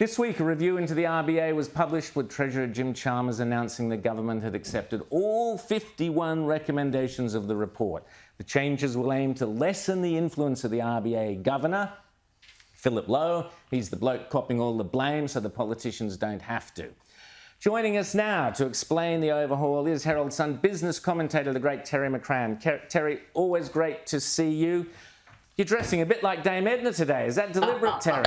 This week, a review into the RBA was published with Treasurer Jim Chalmers announcing the government had accepted all 51 recommendations of the report. The changes will aim to lessen the influence of the RBA governor, Philip Lowe. He's the bloke copping all the blame so the politicians don't have to. Joining us now to explain the overhaul is Herald Sun business commentator, the great Terry McCrann. Terry, always great to see you. You're dressing a bit like Dame Edna today. Is that deliberate, Terry?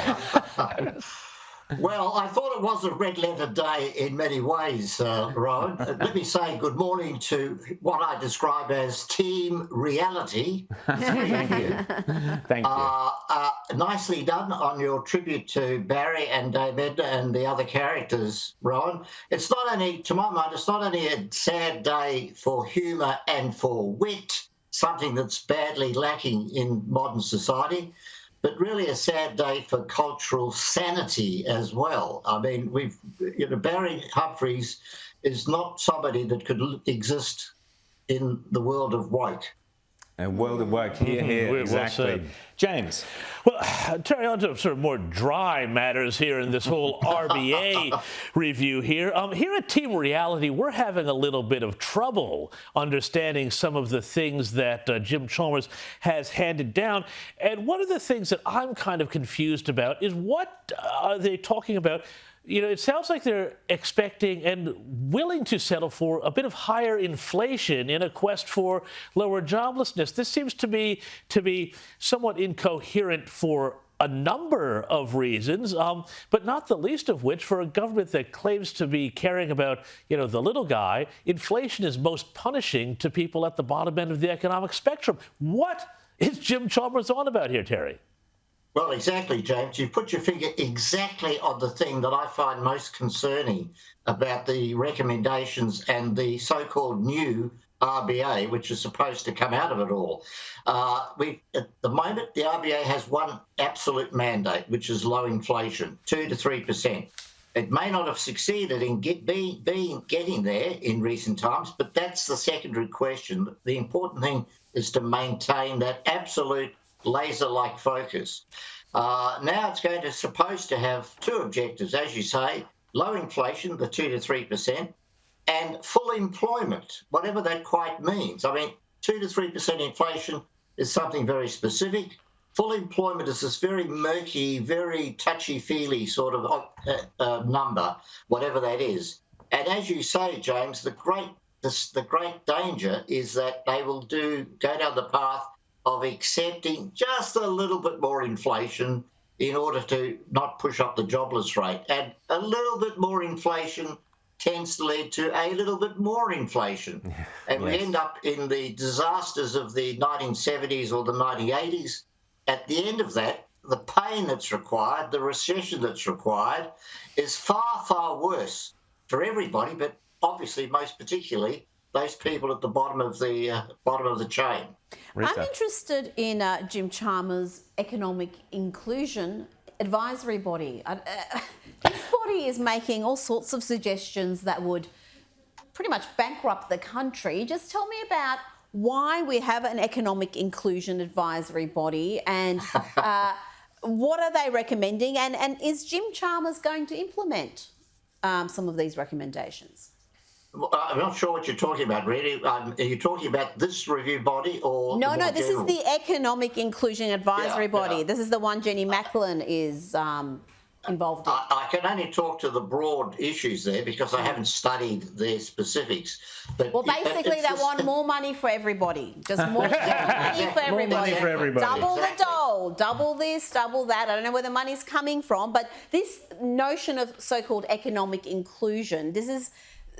Well, I thought it was a red-letter day in many ways, Rowan. Let me say good morning to what I describe as Team Reality. Thank you. Thank you. Nicely done on your tribute to Barry and Dame Edna and the other characters, Rowan. It's not only, to my mind, it's not only a sad day for humour and for wit, something that's badly lacking in modern society, but really a sad day for cultural sanity as well. I mean, Barry Humphries is not somebody that could exist in the world of woke. A world of work here, exactly. James. Well, Terry, on to sort of more dry matters here in this whole RBA review here. Here at Team Reality, we're having a little bit of trouble understanding some of the things that Jim Chalmers has handed down. And one of the things that I'm kind of confused about is what are they talking about? You know, it sounds like they're expecting and willing to settle for a bit of higher inflation in a quest for lower joblessness. This seems to be somewhat incoherent for a number of reasons, but not the least of which, for a government that claims to be caring about, the little guy, inflation is most punishing to people at the bottom end of the economic spectrum. What is Jim Chalmers on about here, Terry? Well, exactly, James. You put your finger exactly on the thing that I find most concerning about the recommendations and the so-called new RBA, which is supposed to come out of it all. At the moment, the RBA has one absolute mandate, which is low inflation, 2 to 3%. It may not have succeeded in getting there in recent times, but that's the secondary question. The important thing is to maintain that absolute laser-like focus. Now it's supposed to have two objectives, as you say: low inflation, the 2 to 3%, and full employment, whatever that quite means. I mean, 2 to 3% inflation is something very specific. Full employment is this very murky, very touchy-feely sort of number, whatever that is. And as you say, James, the great danger is that they will go down the path of accepting just a little bit more inflation in order to not push up the jobless rate. And a little bit more inflation tends to lead to a little bit more inflation. And we end up in the disasters of the 1970s or the 1980s. At the end of that, the pain that's required, the recession that's required, is far, far worse for everybody, but obviously most particularly those people at the bottom of the chain. Rita. I'm interested in Jim Chalmers' Economic Inclusion Advisory Body. This body is making all sorts of suggestions that would pretty much bankrupt the country. Just tell me about why we have an Economic Inclusion Advisory Body and what are they recommending, and is Jim Chalmers going to implement some of these recommendations? I'm not sure what you're talking about, really. Are you talking about this review body or... No, this is the Economic Inclusion Advisory Body. Yeah. This is the one Jenny Macklin is involved in. I can only talk to the broad issues there because I haven't studied their specifics. But well, basically, they want more money for everybody. Just more money for everybody. More money for everybody. Double the dole, double this, double that. I don't know where the money's coming from, but this notion of so-called economic inclusion, this is...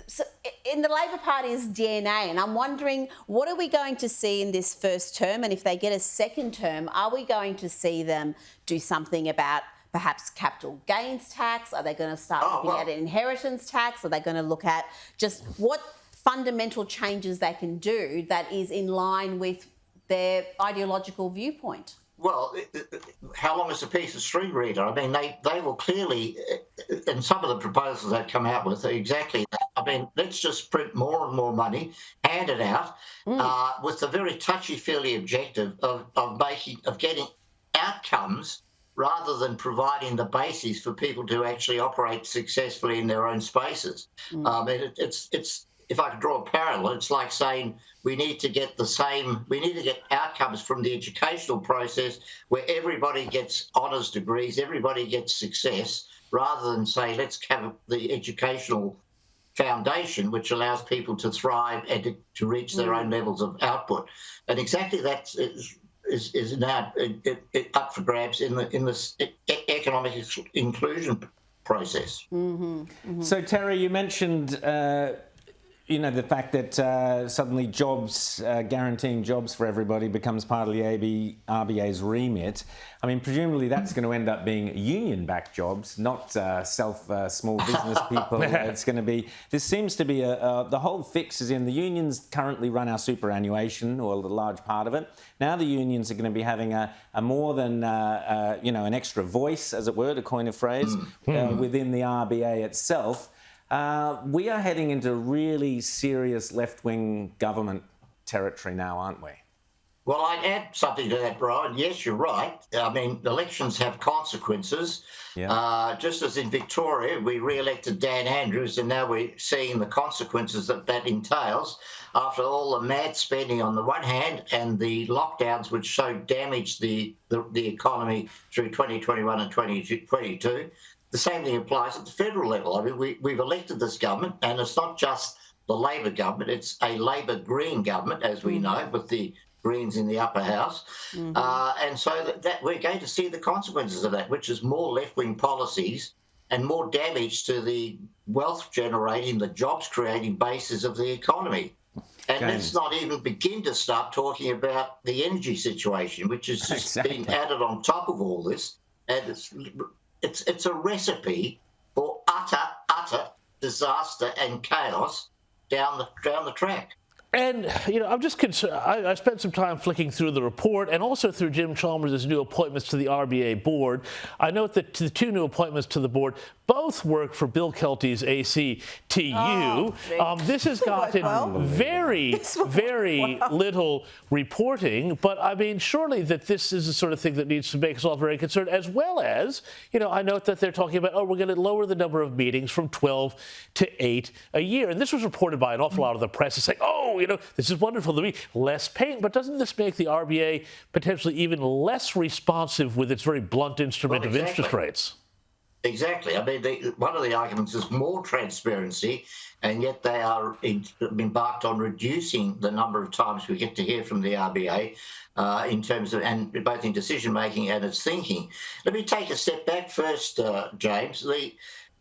So in the Labor Party's DNA, and I'm wondering, what are we going to see in this first term? And if they get a second term, are we going to see them do something about perhaps capital gains tax? Are they going to start looking at an inheritance tax? Are they going to look at just what fundamental changes they can do that is in line with their ideological viewpoint? Well, how long is a piece of string, Rita? I mean, they will clearly, and some of the proposals they've come out with are exactly that. I mean, let's just print more and more money, hand it out, with the very touchy-feely objective of getting outcomes rather than providing the basis for people to actually operate successfully in their own spaces. It's if I could draw a parallel, it's like saying we need to get outcomes from the educational process where everybody gets honours degrees, everybody gets success, rather than say, let's have the educational foundation which allows people to thrive and to reach their own levels of output. And exactly that is now up for grabs in this economic inclusion process. So, Terry, you mentioned the fact that suddenly jobs, guaranteeing jobs for everybody becomes part of the RBA's remit. I mean, presumably that's going to end up being union-backed jobs, not small business people. It's going to be, this seems to be the whole fix is in the unions currently run our superannuation, or a large part of it. Now the unions are going to be having a more than, an extra voice, as it were, to coin a phrase, within the RBA itself. We are heading into really serious left-wing government territory now, aren't we? Well, I'd add something to that, Brian. Yes, you're right. I mean, elections have consequences. Yeah. Just as in Victoria, we re-elected Dan Andrews, and now we're seeing the consequences that entails after all the mad spending on the one hand and the lockdowns which so damaged the economy through 2021 and 2022. The same thing applies at the federal level. I mean, we've elected this government, and it's not just the Labor government, it's a Labor Green government, as we know, with the Greens in the upper house. And so that we're going to see the consequences of that, which is more left-wing policies and more damage to the wealth-generating, the jobs-creating basis of the economy. And let's not even begin to start talking about the energy situation, which has just been added on top of all this. And it's a recipe for utter disaster and chaos down the track. And, I'm just concerned. I spent some time flicking through the report and also through Jim Chalmers' new appointments to the RBA board. I note that the two new appointments to the board both work for Bill Kelty's ACTU. This has gotten very little reporting, but I mean, surely that this is the sort of thing that needs to make us all very concerned, as well as, I note that they're talking about, we're going to lower the number of meetings from 12 to 8 a year. And this was reported by an awful lot of the press. It's like, this is wonderful to me. Less pain, but doesn't this make the RBA potentially even less responsive with its very blunt instrument of interest rates? Exactly. I mean, one of the arguments is more transparency, and yet they are embarked on reducing the number of times we get to hear from the RBA in terms of, and both in decision making and its thinking. Let me take a step back first, James.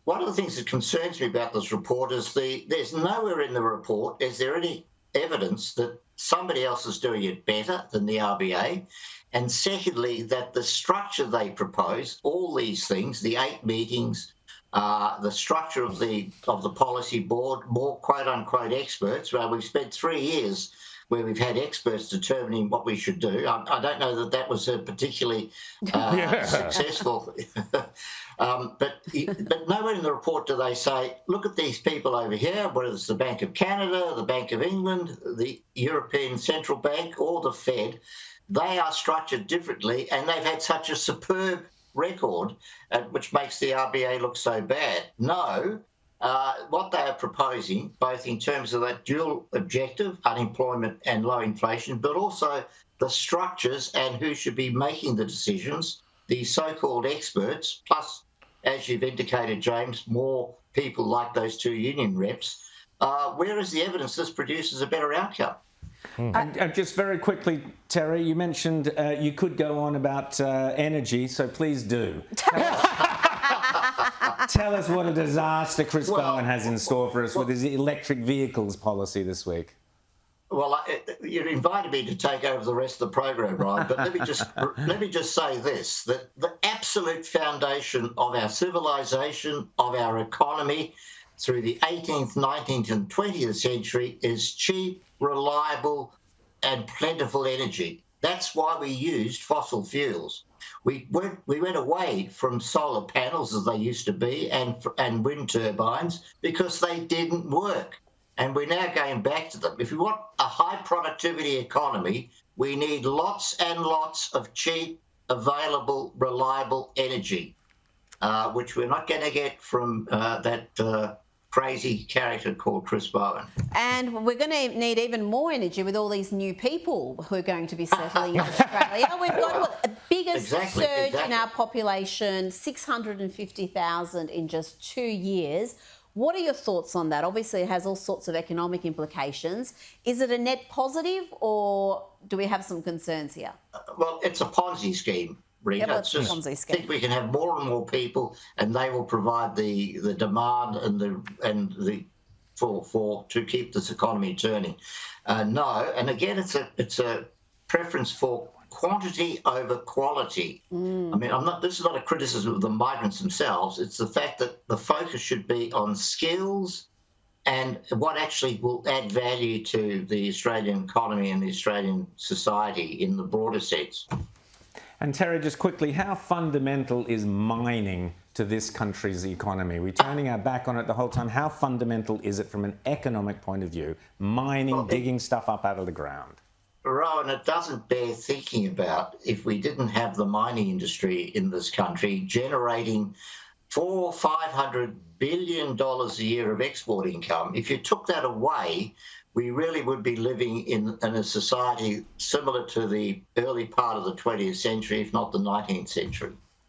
One of the things that concerns me about this report is there's nowhere in the report is there any evidence that somebody else is doing it better than the RBA. And secondly, that the structure they propose, all these things, the 8 meetings, the structure of the policy board, more quote-unquote experts, well, we've spent 3 years where we've had experts determining what we should do. I don't know that was a particularly successful. But nowhere in the report do they say, look at these people over here, whether it's the Bank of Canada, the Bank of England, the European Central Bank, or the Fed. They are structured differently, and they've had such a superb record, which makes the RBA look so bad. No, what they are proposing, both in terms of that dual objective, unemployment and low inflation, but also the structures and who should be making the decisions, the so-called experts, plus, as you've indicated, James, more people like those 2 union reps, where is the evidence this produces a better outcome? And just very quickly, Terry, you mentioned you could go on about energy, so please do. Tell us what a disaster Chris Bowen has in store for us with his electric vehicles policy this week. Well, you invited me to take over the rest of the program, Brian, but let me just say this, that the absolute foundation of our civilization, of our economy, through the 18th, 19th and 20th century is cheap, reliable and plentiful energy. That's why we used fossil fuels. We went away from solar panels as they used to be and wind turbines because they didn't work. And we're now going back to them. If we want a high productivity economy, we need lots and lots of cheap, available, reliable energy, which we're not going to get from that crazy character called Chris Bowen. And we're going to need even more energy with all these new people who are going to be settling in Australia. We've got the biggest surge in our population, 650,000 in just 2 years. What are your thoughts on that? Obviously, it has all sorts of economic implications. Is it a net positive, or do we have some concerns here? Well, it's a Ponzi scheme, Rita. Yeah, well, it's a Ponzi scheme. I think we can have more and more people, and they will provide the demand to keep this economy turning. No, and again, it's a preference for quantity over quality. I mean, this is not a criticism of the migrants themselves. It's the fact that the focus should be on skills and what actually will add value to the Australian economy and the Australian society in the broader sense. And Terry, just quickly, how fundamental is mining to this country's economy? We're turning our back on it the whole time. How fundamental is it from an economic point of view? Mining, digging stuff up out of the ground. Rowan, it doesn't bear thinking about if we didn't have the mining industry in this country generating $400-500 billion a year of export income. If you took that away, we really would be living in a society similar to the early part of the 20th century, if not the 19th century.